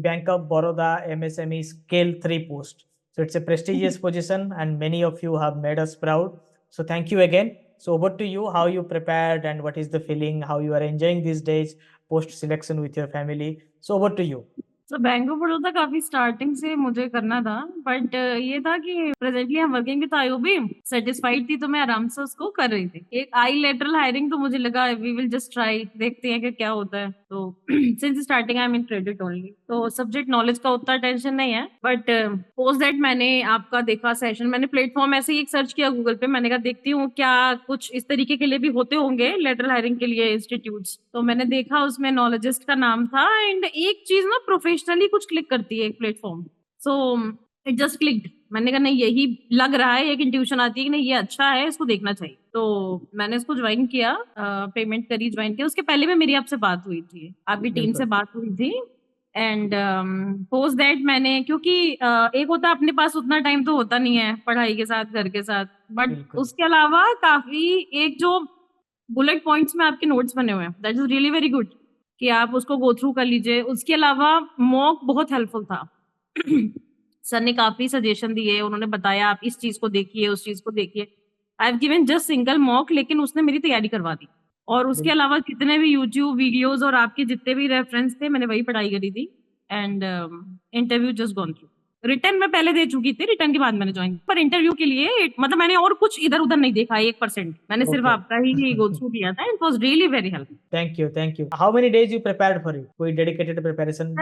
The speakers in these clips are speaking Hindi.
Bank of Baroda MSME Scale 3 post. So it's a prestigious position, and many of you have made us proud. So thank you again. So over to you, how you prepared and what is the feeling, how you are enjoying these days post selection with your family. So over to you. तो बैंक ऑफ बड़ौदा काफी स्टार्टिंग से मुझे करना था, बट ये था कि प्रेजेंटली हम वर्किंग विद आईओबी सेटिस्फाइड थी, तो मैं आराम से उसको कर रही थी। एक आई लेटरल हायरिंग तो मुझे लगा वी विल जस्ट ट्राई, देखते हैं कि क्या होता है। तो since starting I am in credit only, तो सब्जेक्ट नॉलेज का उतना टेंशन नहीं है। बट पोस्ट दैट मैंने आपका देखा सेशन, मैंने प्लेटफॉर्म ऐसे ही एक सर्च किया गूगल पे, मैंने कहा देखती हूँ क्या कुछ इस तरीके के लिए भी होते होंगे लेटरल हायरिंग के लिए इंस्टीट्यूट्स। तो मैंने देखा उसमें नॉलेजिस्ट का नाम था, एंड एक चीज ना प्रोफेशनली कुछ क्लिक करती है एक platform, so it just clicked. मैंने कहा नहीं यही लग रहा है, एक इंट्यूशन आती है कि नहीं ये अच्छा है, इसको देखना चाहिए। तो मैंने इसको ज्वाइन किया, पेमेंट करी, ज्वाइन किया। उसके पहले भी मेरी आपसे बात हुई थी, आपकी टीम से बात हुई थी। एंड पोस्ट दैट मैंने, क्योंकि एक होता है अपने पास उतना टाइम तो होता नहीं है पढ़ाई के साथ घर के साथ, बट बिल्कुल। उसके अलावा काफी एक जो बुलेट पॉइंट्स में आपके नोट्स बने हुए हैं, that is really very good कि आप उसको गो थ्रू कर लीजिए। उसके अलावा मॉक बहुत हेल्पफुल था। सर ने काफी सजेशन दिए, उन्होंने बताया आप इस चीज को देखिए, उस चीज को देखिए। I have given just single mock, लेकिन उसने मेरी तैयारी करवा दी। और उसके अलावा जितने भी यूट्यूब वीडियोस और आपके जितने भी रेफरेंस थे, मैंने वही पढ़ाई करी थी। And interview just gone through. Return मैं पहले दे चुकी थी, रिटर्न के बाद मैंने ज्वाइन, पर इंटरव्यू के लिए मतलब मैंने और कुछ इधर उधर नहीं देखा 1%, मैंने सिर्फ आपका ही गो थ्रू किया था। It was really very helpful. Thank you. How many days you prepared for it? कोई dedicated preparation?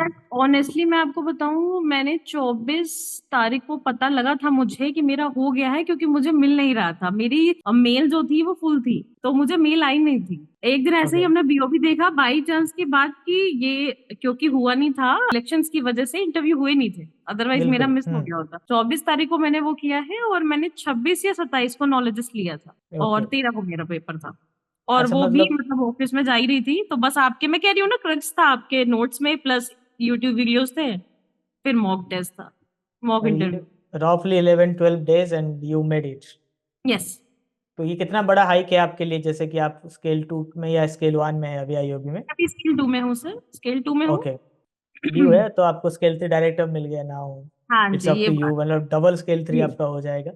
ऑनेस्टली मैं आपको बताऊं, मैंने 24 तारीख को पता लगा था मुझे कि मेरा हो गया है, क्योंकि मुझे मिल नहीं रहा था। मेरी मेल जो थी वो फुल थी, तो मुझे मेल आई नहीं थी। एक दिन ऐसे ही हमने बीओबी देखा, बाई चांस की बात की ये, क्योंकि हुआ नहीं था इलेक्शंस की वजह से, इंटरव्यू हुए नहीं थे, अदरवाइज मेरा मिस हो गया होता। 24 तारीख को मैंने वो किया है, और मैंने 26 या 27 को नॉलेजिस्ट लिया था, और 13 को मेरा पेपर था। और अच्छा, वो भी मतलब मतलब ऑफिस में जा ही रही थी, तो बस आपके, मैं कह रही हूँ ना, क्रक्स था आपके नोट्स में, प्लस यूट्यूब वीडियोस थे, फिर मॉक टेस्ट था, mock interview. roughly 11-12 days and you made it. Yes. तो ये कितना बड़ा हाइक है आपके लिए, जैसे कि आप स्केल 2 में या स्केल 1 में है अभी आईओबी में? अभी स्केल 2 में हूँ सर, स्केल 2 में हूँ। ओके, ड्यू है तो आपको स्केल 3 डायरेक्ट अब मिल गया ना? हाँ इट्स जी, अप ये टू बात। यू, मतलब डबल स्केल 3 जी। आपका हो जाएगा।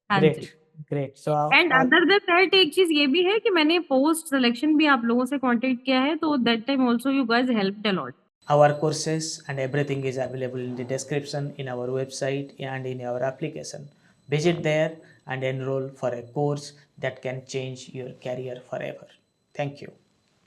हाँ ग्रेट, जी। Great. So and other than that एक चीज ये भी है कि मैंने पोस्ट सिलेक्शन भी आप लोगों से कांटेक्ट किया है, तो that time also you guys helped a lot. our courses and everything is available in the description in our website and in our application. Visit there and enroll for a course that can change your career forever. Thank you.